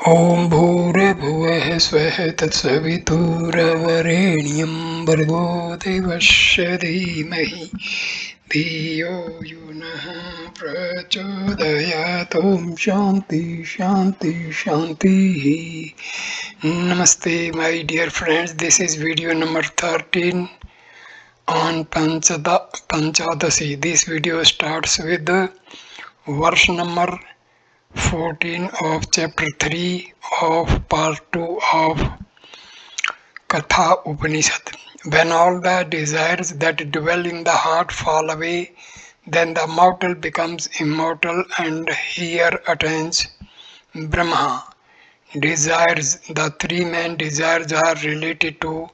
ॐ भूर्भुवः स्वः तत्सवितुर्वरेण्यं भर्गो देवस्य धीमहि धियो यो नः प्रचोदयात्। ॐ शान्ति शान्ति शान्तिः. Namaste my dear friends, this is video number 13 on Panchadasi. This video starts with the verse number 14 of chapter 3 of part 2 of Katha Upanishad. When all the desires that dwell in the heart fall away, then the mortal becomes immortal and here attains Brahma. Desires, the three main desires are related to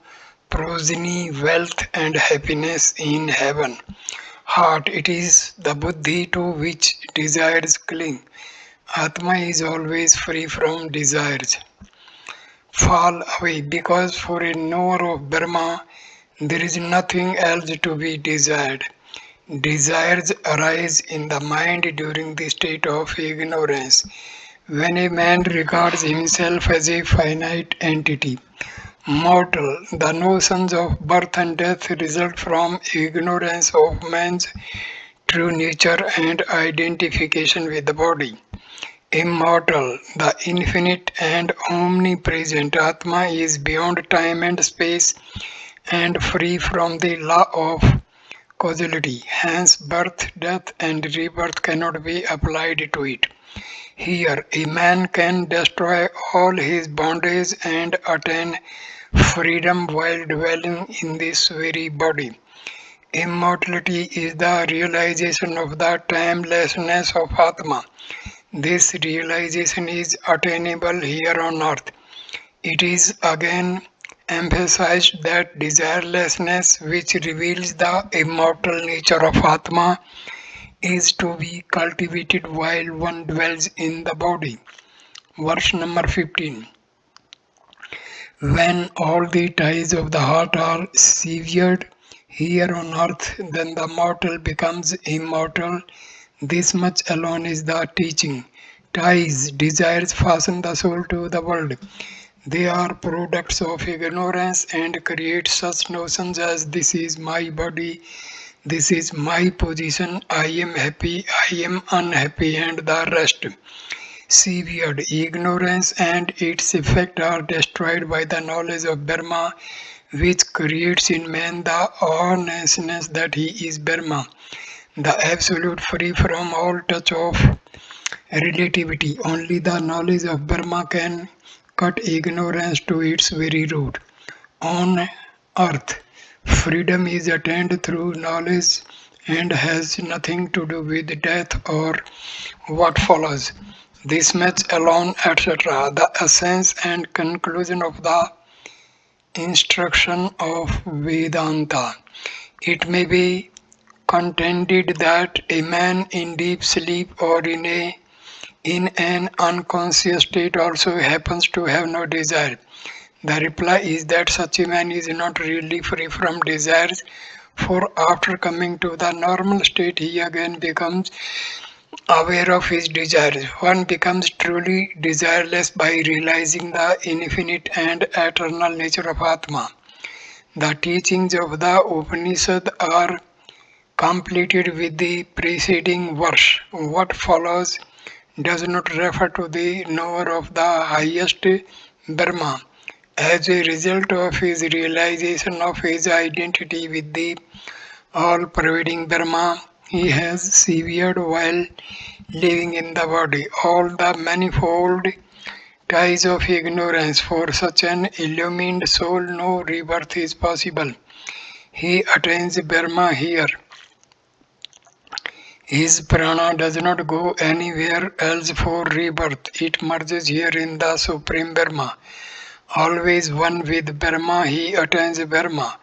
progeny, wealth and happiness in heaven. Heart, it is the buddhi to which desires cling. Atma is always free from desires. Fall away, because for a knower of Brahma there is nothing else to be desired. Desires arise in the mind during the state of ignorance, when a man regards himself as a finite entity. Mortal, the notions of birth and death result from ignorance of man's true nature and identification with the body. Immortal, the infinite and omnipresent Atma is beyond time and space and free from the law of causality. Hence, birth, death, and rebirth cannot be applied to it. Here, a man can destroy all his bondage and attain freedom while dwelling in this very body. Immortality is the realization of the timelessness of Atma. This realization is attainable here on earth. It is again emphasized that desirelessness, which reveals the immortal nature of Atma, is to be cultivated while one dwells in the body. Verse number 15. When all the ties of the heart are severed here on earth, then the mortal becomes immortal. This much alone is the teaching. Ties, desires fasten the soul to the world. They are products of ignorance and create such notions as this is my body, this is my position, I am happy, I am unhappy, and the rest. Severed, ignorance and its effect are destroyed by the knowledge of Brahma, which creates in man the awareness that he is Brahma, the absolute, free from all touch of relativity. Only the knowledge of Brahma can cut ignorance to its very root. On earth, freedom is attained through knowledge and has nothing to do with death or what follows. This much alone, etc., the essence and conclusion of the instruction of Vedanta. It may be contended that a man in deep sleep or in an unconscious state also happens to have no desire. The reply is that such a man is not really free from desires, for after coming to the normal state he again becomes aware of his desires. One becomes truly desireless by realizing the infinite and eternal nature of Atma. The teachings of the Upanishad are completed with the preceding verse. What follows does not refer to the knower of the highest Brahma. As a result of his realization of his identity with the all-pervading Brahma, he has severed while living in the body all the manifold ties of ignorance. For such an illumined soul, no rebirth is possible. He attains Brahma here. His prana does not go anywhere else for rebirth. It merges here in the Supreme Brahma. Always one with Brahma, he attains Brahma.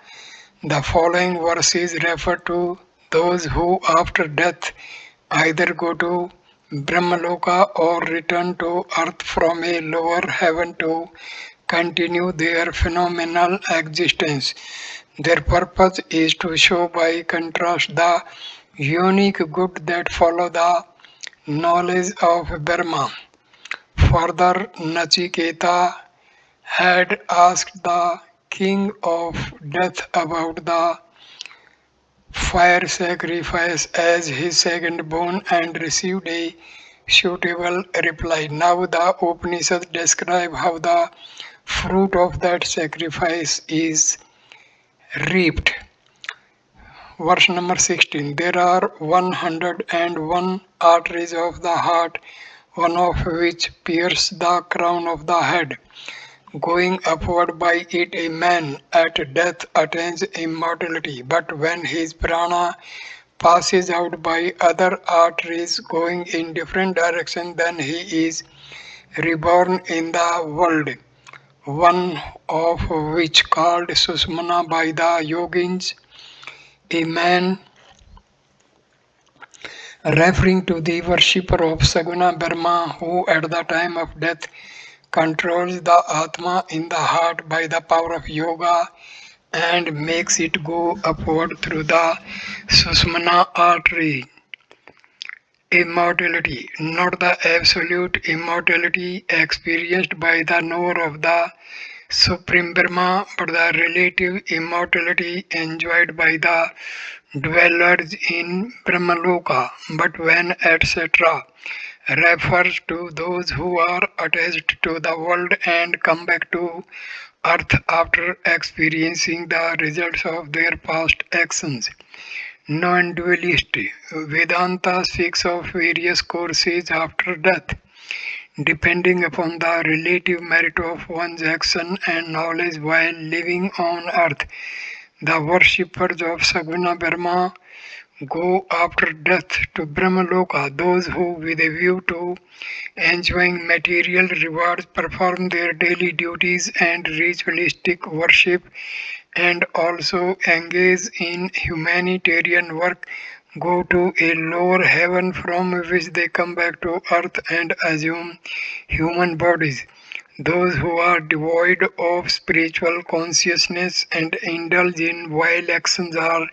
The following verses refer to those who after death either go to Brahmaloka or return to earth from a lower heaven to continue their phenomenal existence. Their purpose is to show by contrast the unique good that follow the knowledge of Brahma. Further, Nachiketa had asked the king of death about the fire sacrifice as his second born and received a suitable reply. Now the Upanishads describe how the fruit of that sacrifice is reaped. Verse number 16. There are 101 arteries of the heart, one of which pierces the crown of the head. Going upward by it, a man at death attains immortality, but when his prana passes out by other arteries going in different directions, then he is reborn in the world, one of which called Susmana by the yogins, a man referring to the worshipper of Saguna Brahma who at the time of death controls the Atma in the heart by the power of yoga and makes it go upward through the Susmana artery. Immortality, not the absolute immortality experienced by the knower of the Supreme Brahma, but the relative immortality enjoyed by the dwellers in Brahmaloka. But when etc. refers to those who are attached to the world and come back to earth after experiencing the results of their past actions. Non-dualist Vedanta speaks of various courses after death, depending upon the relative merit of one's action and knowledge while living on earth. The worshippers of Saguna Brahma go after death to Brahmaloka. Those who, with a view to enjoying material rewards, perform their daily duties and ritualistic worship and also engage in humanitarian work, go to a lower heaven from which they come back to earth and assume human bodies. Those who are devoid of spiritual consciousness and indulge in vile actions are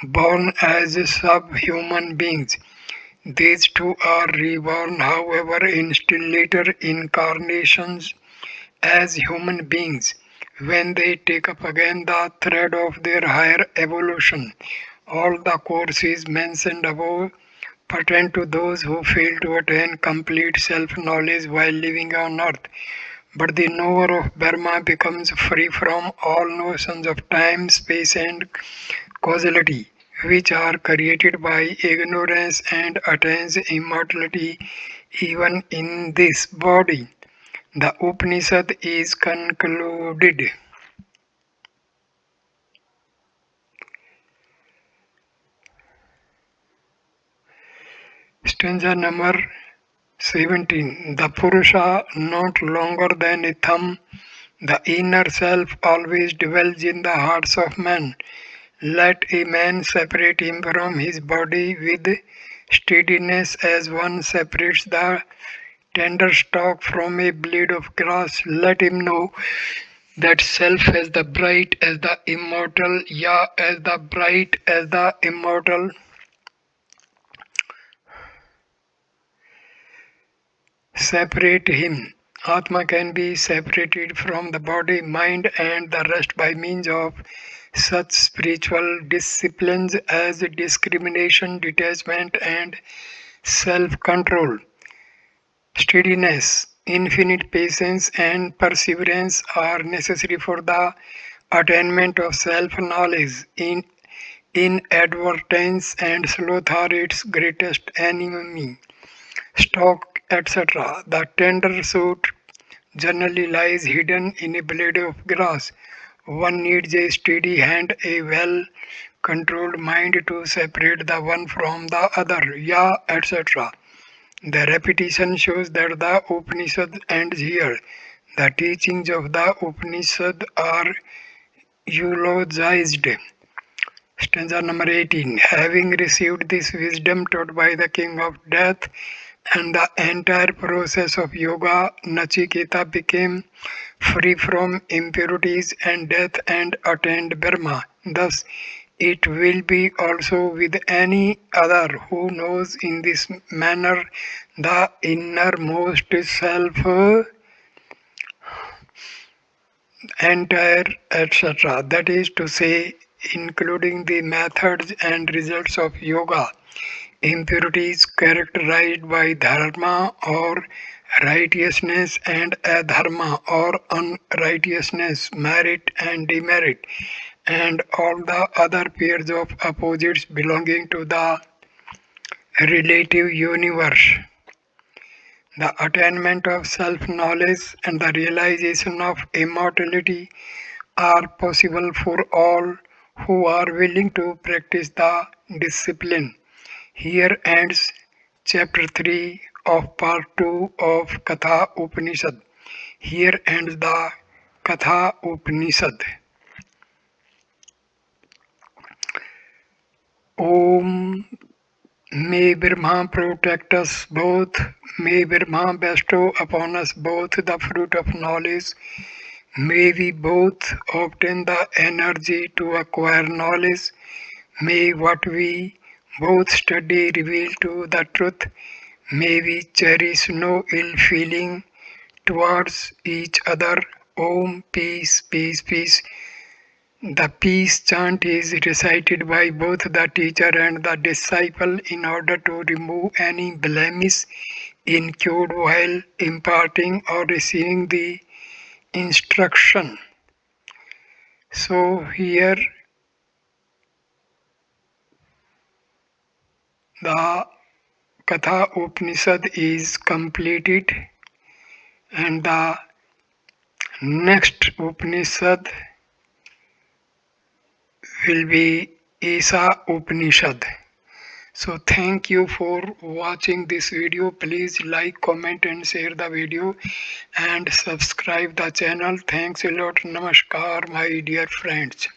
born as subhuman beings. These too are reborn, however, in still later incarnations as human beings, when they take up again the thread of their higher evolution. All the courses mentioned above pertain to those who fail to attain complete self-knowledge while living on earth. But the knower of Brahma becomes free from all notions of time, space and causality, which are created by ignorance, and attains immortality even in this body. The Upanishad is concluded. Stanza number 17. The Purusha not longer than a thumb, the inner self always dwells in the hearts of men. Let a man separate him from his body with steadiness as one separates the tender stalk from a blade of grass. Let him know that self as the bright as the immortal, Ya as the bright as the immortal. Separate him. Atma can be separated from the body, mind and the rest by means of such spiritual disciplines as discrimination, detachment and self-control. Steadiness, infinite patience and perseverance are necessary for the attainment of self-knowledge. Inadvertence and sloth are its greatest enemy. Stalk, etc. The tender shoot generally lies hidden in a blade of grass. One needs a steady hand, a well-controlled mind to separate the one from the other. Ya, etc. The repetition shows that the Upanishad ends here. The teachings of the Upanishad are eulogized. Stanza number 18. Having received this wisdom taught by the king of death and the entire process of yoga, Nachiketa became free from impurities and death and attained Brahma. Thus, It will be also with any other who knows in this manner the innermost self, entire, etc. That is to say, including the methods and results of yoga, impurities characterized by dharma or righteousness and adharma or unrighteousness, merit and demerit, and all the other pairs of opposites belonging to the relative universe. The attainment of self knowledge and the realization of immortality are possible for all who are willing to practice the discipline. Here ends chapter 3 of part 2 of Katha Upanishad. Here ends the Katha Upanishad. Om. May Brahma protect us both. May Brahma bestow upon us both the fruit of knowledge. May we both obtain the energy to acquire knowledge. May what we both study reveal to the truth. May we cherish no ill feeling towards each other. Om, peace, peace, peace. The peace chant is recited by both the teacher and the disciple in order to remove any blemish incurred while imparting or receiving the instruction. So here the Katha Upanishad is completed, and the next Upanishad will be Isa Upanishad. So thank you for watching this video. Please like, comment and share the video and subscribe the channel. Thanks a lot. Namaskar my dear friends.